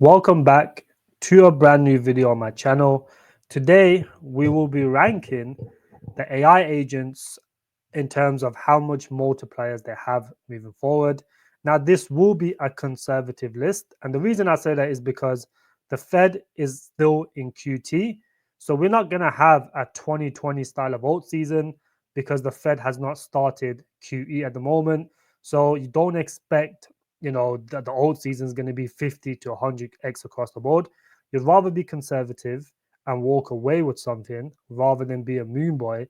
Welcome back to a brand new video on my channel. Today, we will be ranking the AI agents in terms of how much multipliers they have moving forward. Now, this will be a conservative list. And the reason I say that is because the Fed is still in QT. So we're not going to have a 2020 style of alt season because the Fed has not started QE at the moment. So you don't expect, that the alt season is going to be 50 to 100x across the board. You'd rather be conservative and walk away with something rather than be a moon boy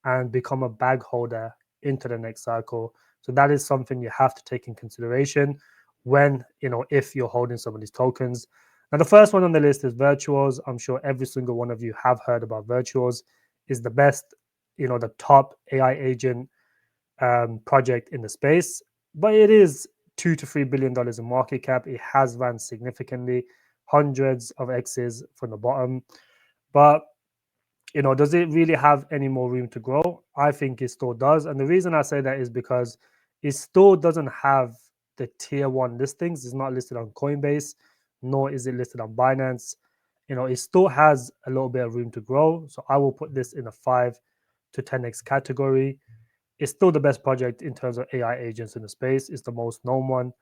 and become a bag holder into the next cycle. So that is something you have to take in consideration when, if you're holding some of these tokens. Now, the first one on the list is Virtuals. I'm sure every single one of you have heard about Virtuals. Is the best, the top AI agent project in the space, but it is $2 to $3 billion in market cap. It has ran significantly, hundreds of X's from the bottom. But does it really have any more room to grow? I think it still does. And the reason I say that is because it still doesn't have the tier one listings. It's not listed on Coinbase, nor is it listed on Binance. It still has a little bit of room to grow. So I will put this in a 5 to 10x category. It's still the best project in terms of AI agents in the space. It's the most known one.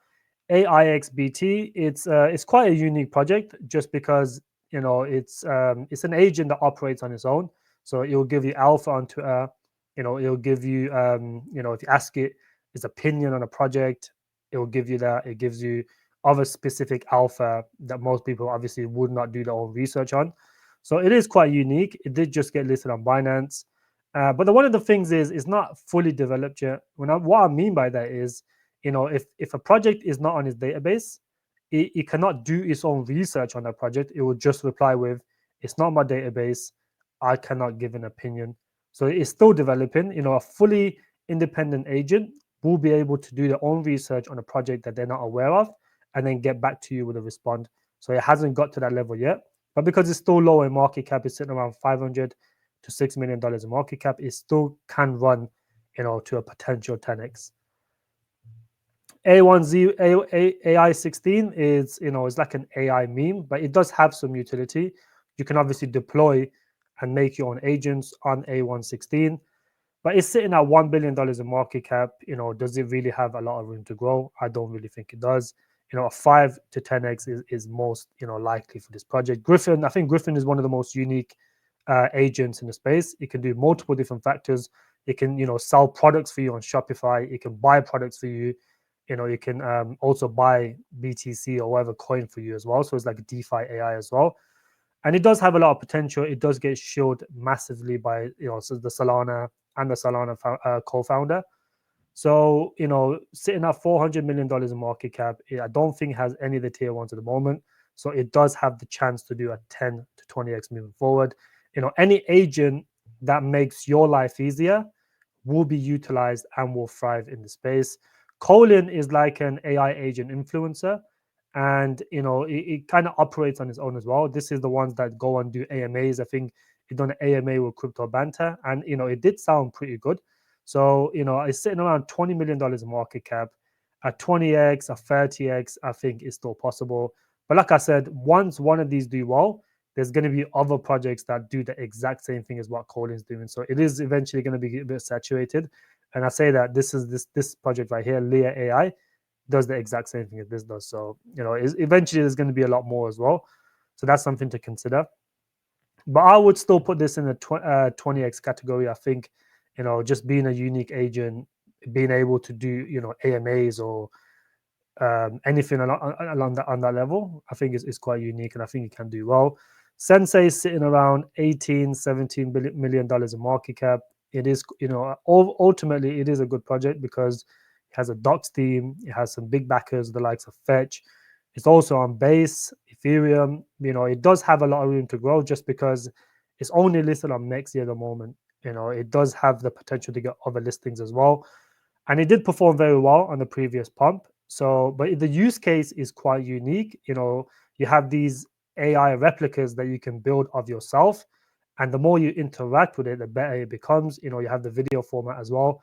AIXBT, it's quite a unique project just because it's an agent that operates on its own. So it will give you alpha on Twitter. It'll give you if you ask it its opinion on a project, it will give you that. It gives you other specific alpha that most people obviously would not do their own research on. So it is quite unique. It did just get listed on Binance. But one of the things is it's not fully developed yet. What I mean by that is, if a project is not on its database, it cannot do its own research on that project. It will just reply with, "It's not my database. I cannot give an opinion." So it's still developing. A fully independent agent will be able to do their own research on a project that they're not aware of, and then get back to you with a response. So it hasn't got to that level yet. But because it's still low in market cap, it's sitting around 500 to $6 million in market cap, it still can run, to a potential 10x. A1Z AI16 is, it's like an AI meme, but it does have some utility. You can obviously deploy and make your own agents on A116, but it's sitting at $1 billion in market cap. Does it really have a lot of room to grow? I don't really think it does. A 5 to 10x is most, likely for this project. Griffin, I think Griffin is one of the most unique agents in the space. It can do multiple different factors. It can, sell products for you on Shopify. It can buy products for you. You can also buy BTC or whatever coin for you as well. So it's like a DeFi AI as well. And it does have a lot of potential. It does get shielded massively by, so the Solana and the Solana co-founder. So, sitting at $400 million in market cap, I don't think has any of the tier ones at the moment. So it does have the chance to do a 10 to 20x moving forward. Any agent that makes your life easier will be utilized and will thrive in the space. Colin is like an AI agent influencer, and it kind of operates on its own as well. This is the ones that go and do AMAs. I think it done an AMA with Crypto Banter, and it did sound pretty good. So it's sitting around $20 million in market cap. At 20x, a 30x, I think is still possible. But like I said, once one of these do well, there's going to be other projects that do the exact same thing as what Colin's doing. So it is eventually going to be a bit saturated. And I say that this project right here, Leah AI, does the exact same thing as this does. So eventually there's going to be a lot more as well. So that's something to consider. But I would still put this in the 20x category. I think just being a unique agent, being able to do AMAs or anything along that on that level, I think is quite unique, and I think it can do well. Sensei is sitting around $17 million in market cap. It is, ultimately it is a good project because it has a docs team, it has some big backers, the likes of Fetch. It's also on Base, Ethereum. It does have a lot of room to grow just because it's only listed on Mexi at the moment. It does have the potential to get other listings as well. And it did perform very well on the previous pump. So, but the use case is quite unique. You have these AI replicas that you can build of yourself. And the more you interact with it, the better it becomes. You have the video format as well.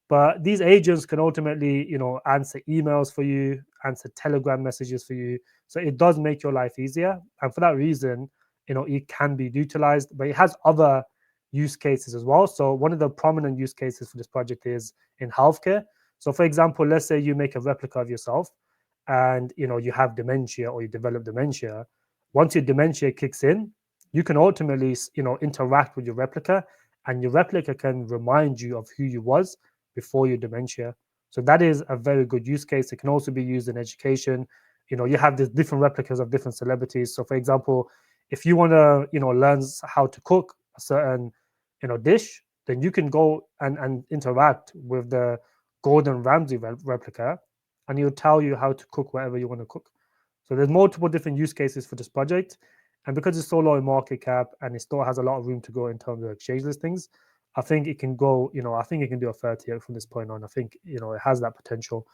But these agents can ultimately, answer emails for you. answer Telegram messages for you. So it does make your life easier. And for that reason, it can be utilized, but it has other use cases as well. So one of the prominent use cases for this project is in healthcare. So for example, let's say you make a replica of yourself and you have dementia or you develop dementia. Once your dementia kicks in, you can ultimately interact with your replica, and your replica can remind you of who you was before your dementia. So that is a very good use case. It can also be used in education. You have these different replicas of different celebrities. So for example, if you want to learn how to cook a certain dish, then you can go and interact with the Gordon Ramsay replica, and he'll tell you how to cook whatever you want to cook. So there's multiple different use cases for this project. And because it's so low in market cap and it still has a lot of room to go in terms of exchange listings, I think it can go, I think it can do a 30x from this point on. I think, it has that potential.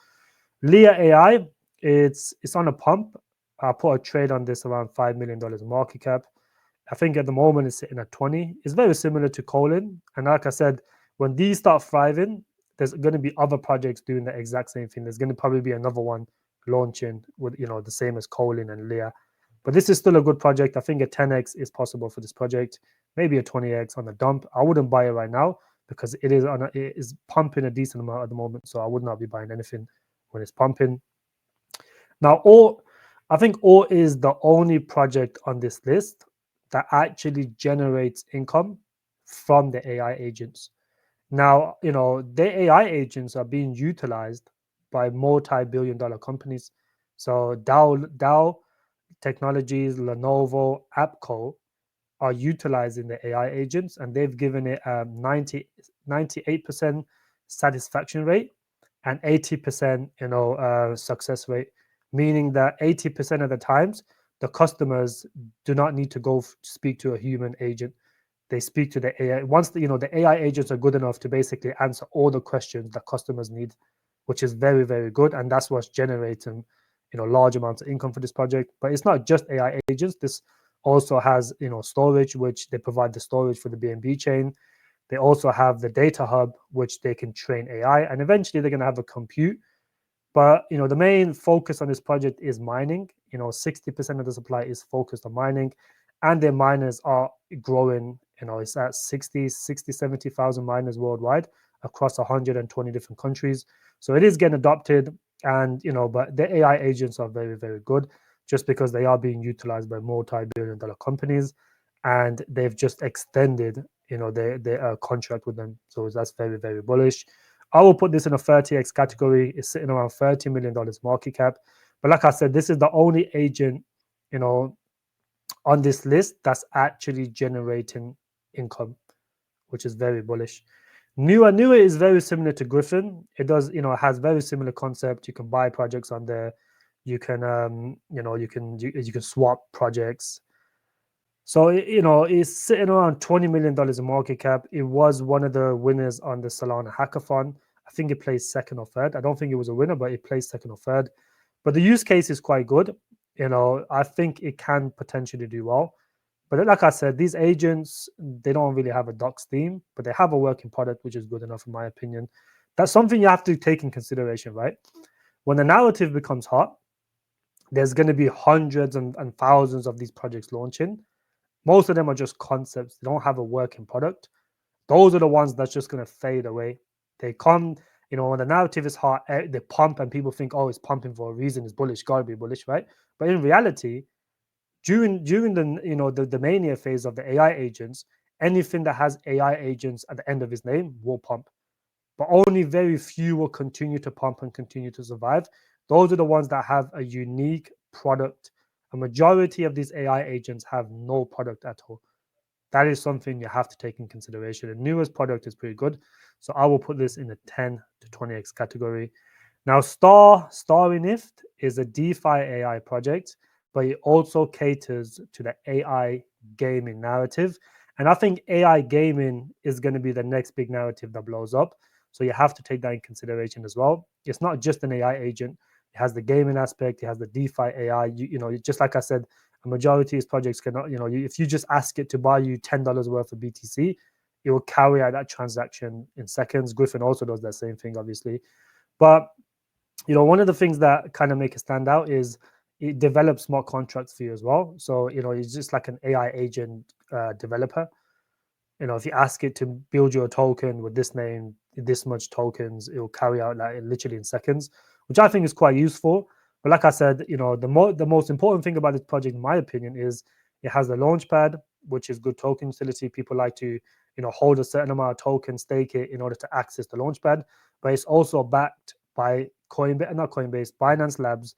Leah AI, it's on a pump. I put a trade on this around $5 million market cap. I think at the moment it's sitting at 20. It's very similar to Colin. And like I said, when these start thriving, there's going to be other projects doing the exact same thing. There's going to probably be another one launching with, the same as Colin and Leah. But this is still a good project. I think a 10x is possible for this project, maybe a 20x on the dump. I wouldn't buy it right now because it is pumping a decent amount at the moment. So I would not be buying anything when it's pumping. Now, I think Or is the only project on this list that actually generates income from the AI agents. Now, the AI agents are being utilized by multi-billion-dollar companies. So Dow Technologies, Lenovo, AppCo are utilizing the AI agents, and they've given it a 98% satisfaction rate and 80% success rate, meaning that 80% of the times the customers do not need to go speak to a human agent. They speak to the AI. Once the AI agents are good enough to basically answer all the questions that customers need, which is very, very good, and that's what's generating large amounts of income for this project. But it's not just AI agents. This also has storage, which they provide the storage for the BNB chain. They also have the data hub, which they can train AI, and eventually they're going to have a compute. But the main focus on this project is mining. 60% of the supply is focused on mining, and their miners are growing. It's at 70,000 miners worldwide across 120 different countries. So it is getting adopted, and but the AI agents are very, very good, just because they are being utilized by multi-billion-dollar companies, and they've just extended their contract with them. So that's very, very bullish. I will put this in a 30x category. It's sitting around $30 million market cap. But like I said, this is the only agent, on this list that's actually generating income, which is very bullish. Newer is very similar to Griffin. It does, it has very similar concept. You can buy projects on there. You can, you can swap projects. So it's sitting around $20 million in market cap. It was one of the winners on the Solana hackathon. I think it placed second or third. I don't think it was a winner, but it placed second or third. But the use case is quite good. I think it can potentially do well. But like I said, these agents, they don't really have a docs theme, but they have a working product, which is good enough in my opinion. That's something you have to take in consideration, right? When the narrative becomes hot, there's going to be hundreds and thousands of these projects launching. Most of them are just concepts. They don't have a working product. Those are the ones that's just going to fade away. They come, when the narrative is hot, they pump and people think, oh, it's pumping for a reason. It's bullish, gotta be bullish, right? But in reality, during the mania phase of the AI agents, anything that has AI agents at the end of his name will pump. But only very few will continue to pump and continue to survive. Those are the ones that have a unique product. A majority of these AI agents have no product at all. That is something you have to take in consideration. The newest product is pretty good. So I will put this in the 10 to 20x category. Now, Starinift is a DeFi AI project, but it also caters to the AI gaming narrative. And I think AI gaming is going to be the next big narrative that blows up. So you have to take that in consideration as well. It's not just an AI agent. It has the gaming aspect. It has the DeFi AI. Just like I said, a majority of these projects cannot, if you just ask it to buy you $10 worth of BTC, it will carry out that transaction in seconds. Griffin also does that same thing, obviously. But One of the things that kind of make it stand out is it develops smart contracts for you as well. So, it's just like an AI agent developer. If you ask it to build you a token with this name, this much tokens, it will carry out like literally in seconds, which I think is quite useful. But like I said, the most important thing about this project, in my opinion, is it has the launch pad, which is good token utility. People like to, hold a certain amount of tokens, stake it in order to access the launch pad. But it's also backed by Coinbase, not Coinbase, Binance Labs,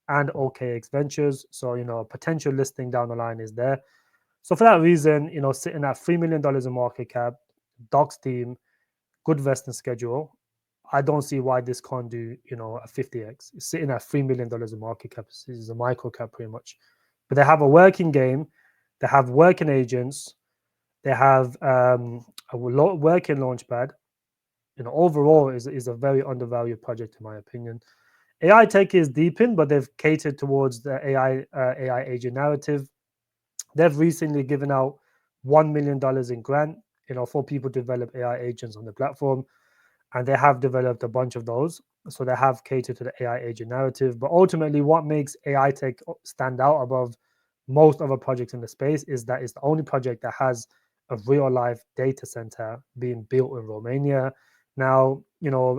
and OKX Ventures. So, potential listing down the line is there. So for that reason, sitting at $3 million in market cap, docs team, good vesting schedule, I don't see why this can't do, a 50x. It's sitting at $3 million in market cap. This is a micro cap pretty much. But they have a working game, they have working agents, they have a working launchpad. Overall is a very undervalued project in my opinion. AI tech is deep in, but they've catered towards the AI agent narrative. They've recently given out $1 million in grant, for people to develop AI agents on the platform, and they have developed a bunch of those. So they have catered to the AI agent narrative. But ultimately, what makes AI tech stand out above most other projects in the space is that it's the only project that has a real life data center being built in Romania. Now,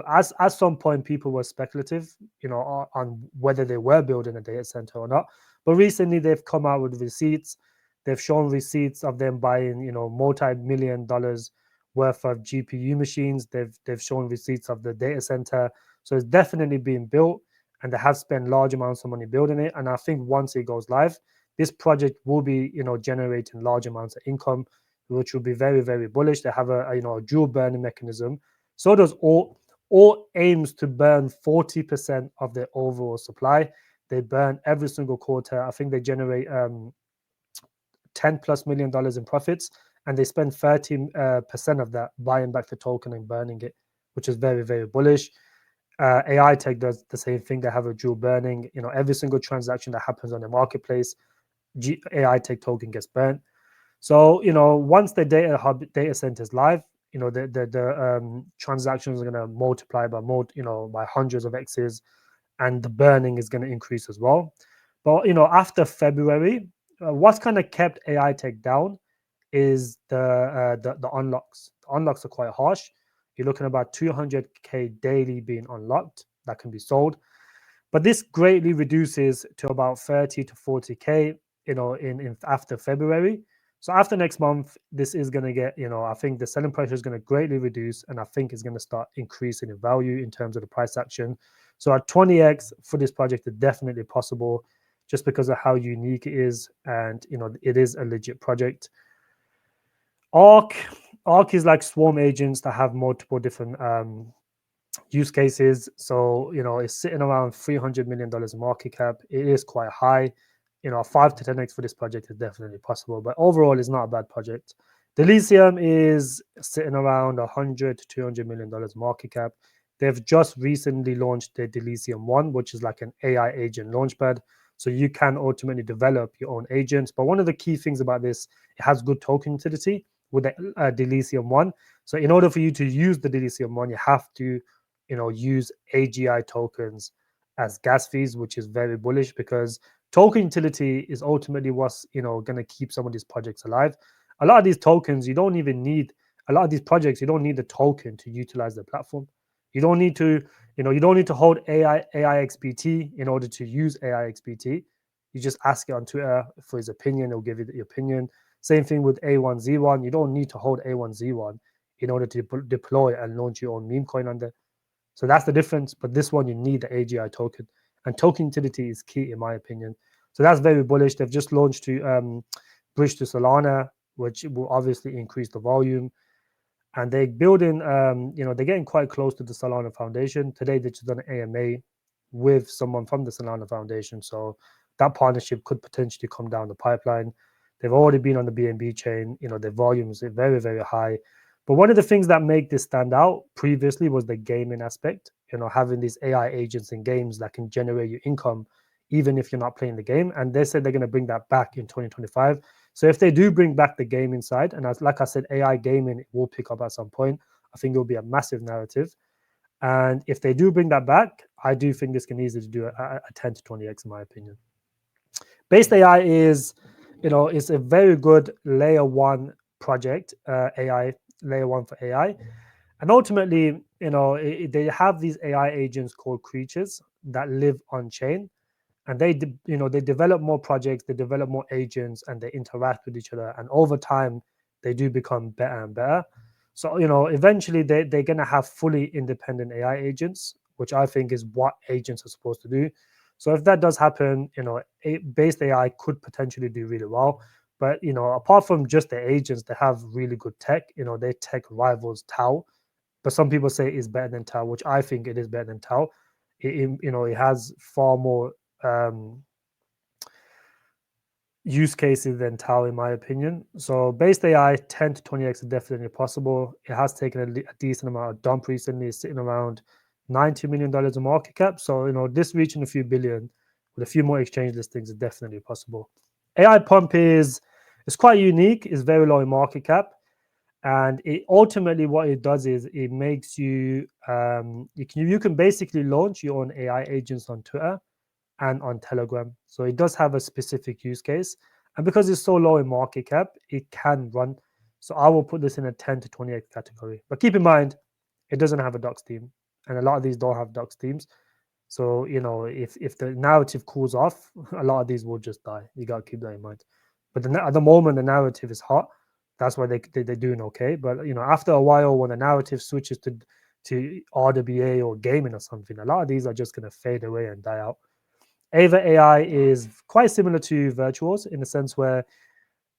as at some point people were speculative, on whether they were building a data center or not. But recently they've come out with receipts. They've shown receipts of them buying, multi-million dollars worth of GPU machines. They've shown receipts of the data center. So it's definitely being built, and they have spent large amounts of money building it. And I think once it goes live, this project will be, generating large amounts of income, which will be very, very bullish. They have a dual burning mechanism. So does all aims to burn 40% of their overall supply. They burn every single quarter. I think they generate $10+ million in profits, and they spend 30% of that buying back the token and burning it, which is very, very bullish. AI tech does the same thing. They have a dual burning. Every single transaction that happens on the marketplace, AI tech token gets burnt. So, once the data center is live, the transactions are going to multiply by by hundreds of x's, and the burning is going to increase as well. But after February, what's kind of kept AI tech down is the unlocks. The unlocks are quite harsh. You're looking at about 200K daily being unlocked that can be sold. But this greatly reduces to about 30 to 40K, in after February. So after next month, this is going to get, I think the selling pressure is going to greatly reduce, and I think it's going to start increasing in value in terms of the price action. So at 20x for this project is definitely possible, just because of how unique it is, and it is a legit project. Arc, Arc is like swarm agents that have multiple different use cases. So, it's sitting around $300 million market cap. It is quite high. 5 to 10x for this project is definitely possible, but overall, it's not a bad project. Delysium is sitting around $100 to $200 million market cap. They've just recently launched the Delysium 1, which is like an AI agent launchpad. So you can ultimately develop your own agents. But one of the key things about this, it has good token utility with the Delysium 1. So in order for you to use the Delysium 1, you have to use AGI tokens as gas fees, which is very bullish, because token utility is ultimately what's going to keep some of these projects alive. A lot of these tokens, you don't even need a lot of these projects. You don't need the token to utilize the platform. You don't need to you don't need to hold AIXBT in order to use AIXBT. You just ask it on Twitter for his opinion. It'll give you the opinion. Same thing with A1Z1. You don't need to hold A1Z1 in order to deploy and launch your own meme coin on there. So that's the difference. But this one, you need the AGI token, and token utility is key in my opinion. So that's very bullish. They've just launched to bridge to Solana, which will obviously increase the volume. And they're building, they're getting quite close to the Solana Foundation. Today, they just done an AMA with someone from the Solana Foundation. So that partnership could potentially come down the pipeline. They've already been on the BNB chain. Their volumes are very, very high. But one of the things that make this stand out previously was the gaming aspect. Having these AI agents in games that can generate you income, even if you're not playing the game. And they said they're going to bring that back in 2025. So if they do bring back the gaming side, and like I said, AI gaming will pick up at some point. I think it will be a massive narrative. And if they do bring that back, I do think this can easily do a 10 to 20x in my opinion. Based AI is, it's a very good layer one project, AI, layer one for AI. And ultimately, they have these AI agents called creatures that live on chain, and they develop more projects, they develop more agents, and they interact with each other. And over time, they do become better and better. So, eventually they're going to have fully independent AI agents, which I think is what agents are supposed to do. So if that does happen, based AI could potentially do really well. But, apart from just the agents, they have really good tech. Their tech rivals Tau, but some people say it's better than Tau, which I think it is better than Tau. It has far more use cases than Tau, in my opinion. So based AI, 10 to 20x is definitely possible. It has taken a decent amount of dump recently. It's sitting around $90 million in market cap. So, this reaching a few billion with a few more exchange listings is definitely possible. AI pump is quite unique. It's very low in market cap. And it ultimately what it does is it makes you you can basically launch your own AI agents on Twitter and on Telegram. So it does have a specific use case. And because it's so low in market cap, it can run. So I will put this in a 10 to 28 category. But keep in mind, it doesn't have a docs team. And a lot of these don't have docs teams. So, if the narrative cools off, a lot of these will just die. You got to keep that in mind. But at the moment, the narrative is hot. That's why they're doing okay. But, after a while, when the narrative switches to RWA or gaming or something, a lot of these are just going to fade away and die out. Ava AI is quite similar to Virtuals in the sense where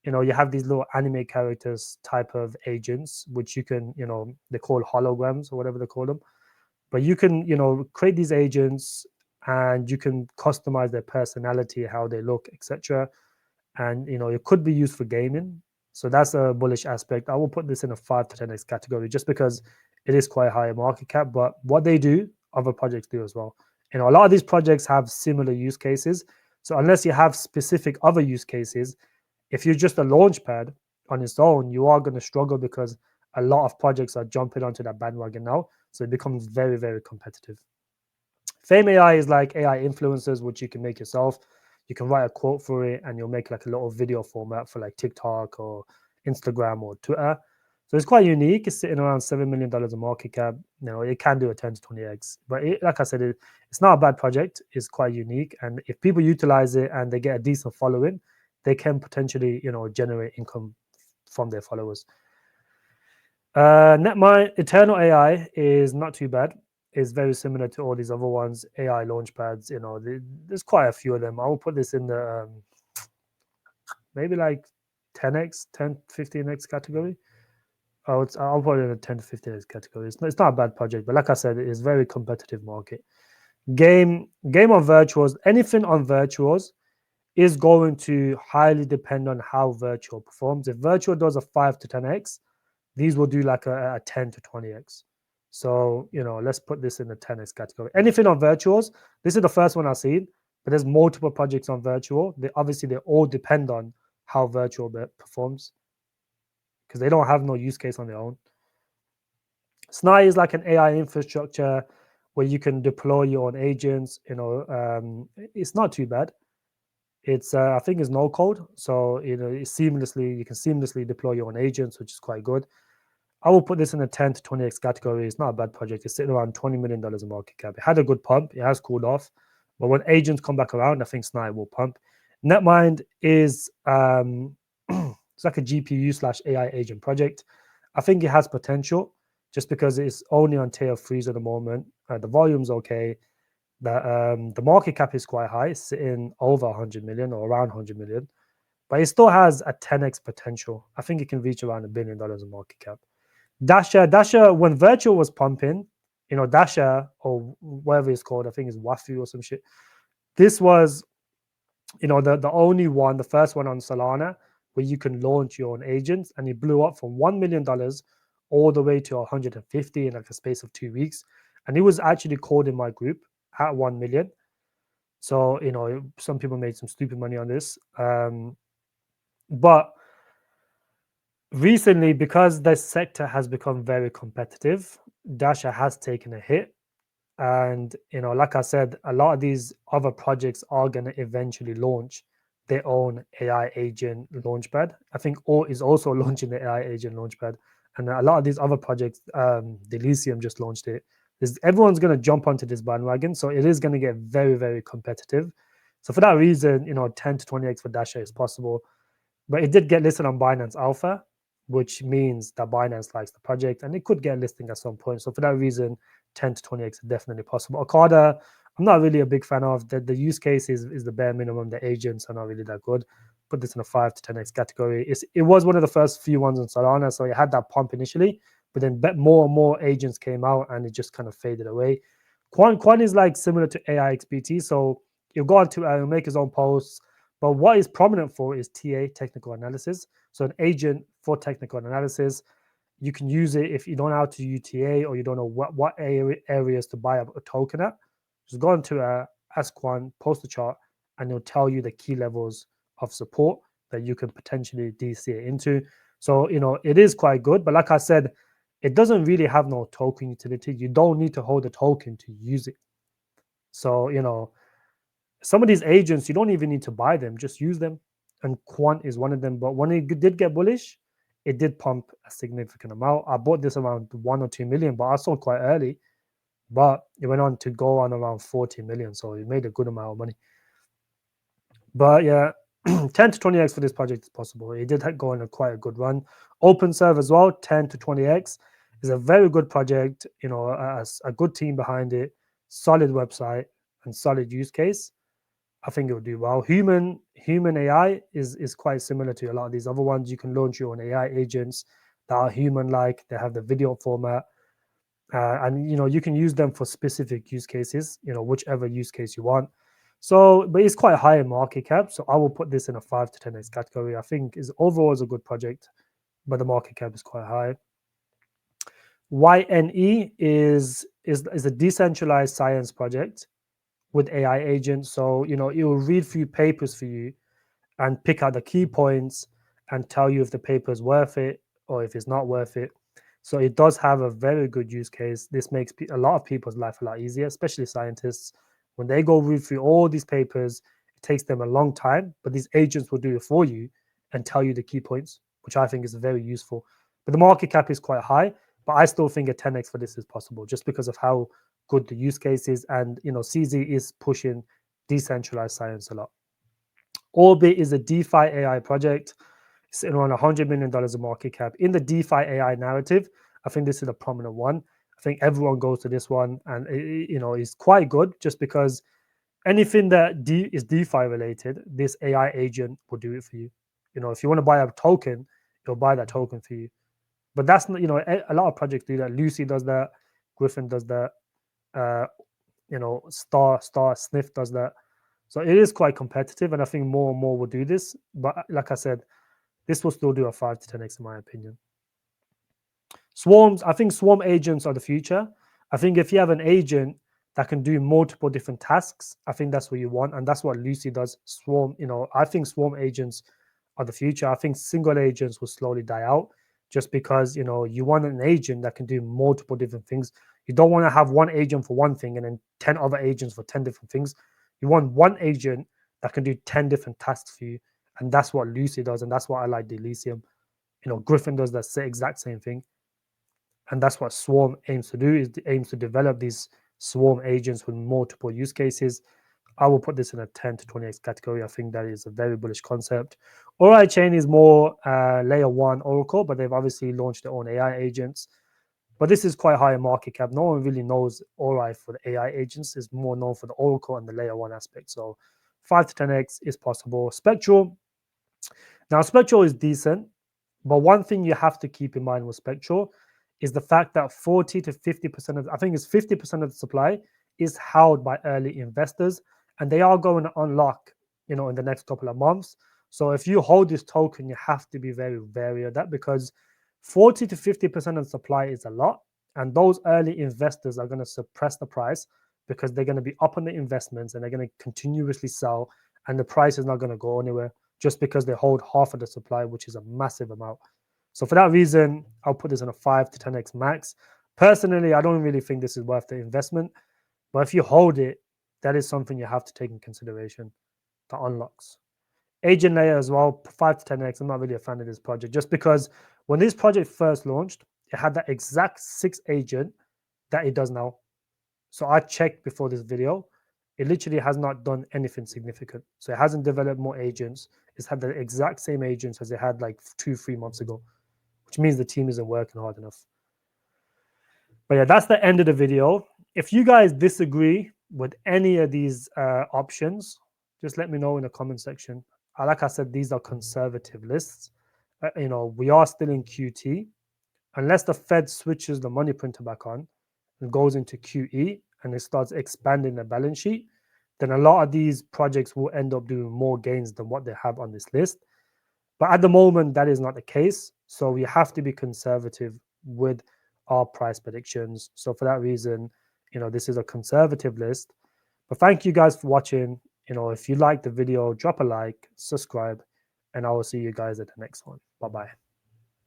you have these little anime characters type of agents, which you can they call holograms or whatever they call them. But you can create these agents and you can customize their personality, how they look, etc. And it could be used for gaming. So that's a bullish aspect. I will put this in a 5 to 10x category just because it is quite high market cap. But what they do, other projects do as well. A lot of these projects have similar use cases. So unless you have specific other use cases, if you're just a launch pad on its own, you are going to struggle because a lot of projects are jumping onto that bandwagon now. So it becomes very, very competitive. Fame AI is like AI influencers, which you can make yourself. You can write a quote for it and you'll make like a little video format for like TikTok or Instagram or Twitter. So it's quite unique. It's sitting around $7 million in market cap. It can do a 10 to 20x. But like I said, it's not a bad project. It's quite unique. And if people utilize it and they get a decent following, they can potentially, generate income from their followers. Netmind Eternal AI is not too bad. It's very similar to all these other ones. AI launchpads, there's quite a few of them. I will put this in the maybe like 10x, 10, 15x category. I'll put it in a 10 to 15x category. It's not a bad project, but like I said, it is very competitive market. Game on virtuals, anything on virtuals is going to highly depend on how virtual performs. If virtual does a 5 to 10x, these will do like a 10 to 20x. So, let's put this in the 10x category. Anything on virtuals, this is the first one I've seen, but there's multiple projects on virtual. They all depend on how virtual performs because they don't have no use case on their own. Snai is like an AI infrastructure where you can deploy your own agents. It's not too bad. It's I think it's no code, so you can seamlessly deploy your own agents, which is quite good. I will put this in a 10 to 20x category. It's not a bad project. It's sitting around $20 million in market cap. It had a good pump. It has cooled off. But when agents come back around, I think Snipe will pump. Netmind is it's like a GPU/AI agent project. I think it has potential just because it's only on tier 3s at the moment. The volume's okay. The market cap is quite high. It's sitting over 100 million or around 100 million. But it still has a 10x potential. I think it can reach around $1 billion in market cap. Dasha, when virtual was pumping, Dasha or whatever it's called, I think it's Wafu or some shit. This was, the only one, the first one on Solana, where you can launch your own agents, and it blew up from $1 million all the way to 150 in like a space of 2 weeks. And it was actually called in my group at 1 million. So, some people made some stupid money on this. But recently, because the sector has become very competitive, Dasha has taken a hit. And like I said, a lot of these other projects are going to eventually launch their own AI agent launchpad. I think Or is also launching the AI agent launchpad, and a lot of these other projects, Delicium just launched it. Everyone's going to jump onto this bandwagon, so it is going to get very, very competitive. So for that reason, 10 to 20x for Dasher is possible. But it did get listed on Binance Alpha, which means that Binance likes the project and it could get a listing at some point. So for that reason, 10 to 20x is definitely possible. Okada, I'm not really a big fan of. The use case is the bare minimum. The agents are not really that good. Put this in a 5 to 10x category. It was one of the first few ones on Solana, so it had that pump initially, but then more and more agents came out and it just kind of faded away. Quan is like similar to AIXBT, so he'll go on to he'll make his own posts, but what is prominent for is TA, technical analysis. So an agent for technical analysis. You can use it if you don't know how to use TA or you don't know what areas to buy a token at. Just go into Ask One, post the chart, and it'll tell you the key levels of support that you can potentially DC it into. So, it is quite good. But like I said, it doesn't really have no token utility. You don't need to hold a token to use it. So, some of these agents, you don't even need to buy them, just use them. And Quant is one of them. But when it did get bullish, it did pump a significant amount. I bought this around 1 or 2 million, but I sold quite early. But it went on to go on around 40 million. So it made a good amount of money. But yeah, 10 to 20x for this project is possible. It did go on quite a good run. OpenServe as well, 10 to 20x is a very good project. A good team behind it, solid website, and solid use case. I think it will do well. Human AI is quite similar to a lot of these other ones. You can launch your own AI agents that are human-like. They have the video format, and you can use them for specific use cases. Whichever use case you want. So, but it's quite high in market cap. So I will put this in a 5 to 10x category. I think is overall is a good project, but the market cap is quite high. YNE is a decentralized science project with AI agents. So, it will read through papers for you and pick out the key points and tell you if the paper is worth it or if it's not worth it. So it does have a very good use case. This makes a lot of people's life a lot easier, especially scientists. When they go read through all these papers, it takes them a long time, but these agents will do it for you and tell you the key points, which I think is very useful. But the market cap is quite high, but I still think a 10x for this is possible just because of how good the use case is. And, CZ is pushing decentralized science a lot. Orbit is a DeFi AI project. It's around $100 million of market cap. In the DeFi AI narrative, I think this is a prominent one. I think everyone goes to this one, and it's quite good just because anything that is DeFi related, this AI agent will do it for you. If you want to buy a token, it'll buy that token for you. But that's not, a lot of projects do that. Lucy does that. Griffin does that. Star Sniff does that. So it is quite competitive, and I think more and more will do this. But like I said, this will still do a 5 to 10x in my opinion. Swarms, I think swarm agents are the future. I think if you have an agent that can do multiple different tasks, I think that's what you want. And that's what Lucy does. Swarm, I think swarm agents are the future. I think single agents will slowly die out just because, you want an agent that can do multiple different things. You don't want to have one agent for one thing and then 10 other agents for 10 different things. You want one agent that can do 10 different tasks for you. And that's what Lucy does. And that's what I like Delicium. Griffin does that exact same thing. And that's what Swarm aims to do, is aims to develop these Swarm agents with multiple use cases. I will put this in a 10 to 20x category. I think that is a very bullish concept. Ori Chain is more layer one Oracle, but they've obviously launched their own AI agents. But this is quite high in market cap. No one really knows Ori for the AI agents. It's more known for the Oracle and the layer one aspect. So 5 to 10x is possible. Spectral. Now, Spectral is decent, but one thing you have to keep in mind with Spectral is the fact that 40 to 50% of, I think it's 50% of the supply is held by early investors, and they are going to unlock, in the next couple of months. So if you hold this token, you have to be very wary of that, because 40 to 50% of the supply is a lot, and those early investors are going to suppress the price because they're going to be up on the investments and they're going to continuously sell, and the price is not going to go anywhere just because they hold half of the supply, which is a massive amount. So for that reason, I'll put this on a 5 to 10x max. Personally, I don't really think this is worth the investment. But if you hold it, that is something you have to take in consideration. The unlocks. Agent layer as well, 5 to 10x. I'm not really a fan of this project just because when this project first launched, it had that exact 6 agent that it does now. So I checked before this video. It literally has not done anything significant. So it hasn't developed more agents. It's had the exact same agents as it had like 2-3 months ago, which means the team isn't working hard enough. But yeah, that's the end of the video. If you guys disagree with any of these options, just let me know in the comment section. Like I said, these are conservative lists. We are still in QT. Unless the Fed switches the money printer back on and goes into QE and it starts expanding the balance sheet, then a lot of these projects will end up doing more gains than what they have on this list. But at the moment, that is not the case. So we have to be conservative with our price predictions. So for that reason, this is a conservative list. But thank you guys for watching. If you like the video, drop a like, subscribe, and I will see you guys at the next one. Bye-bye.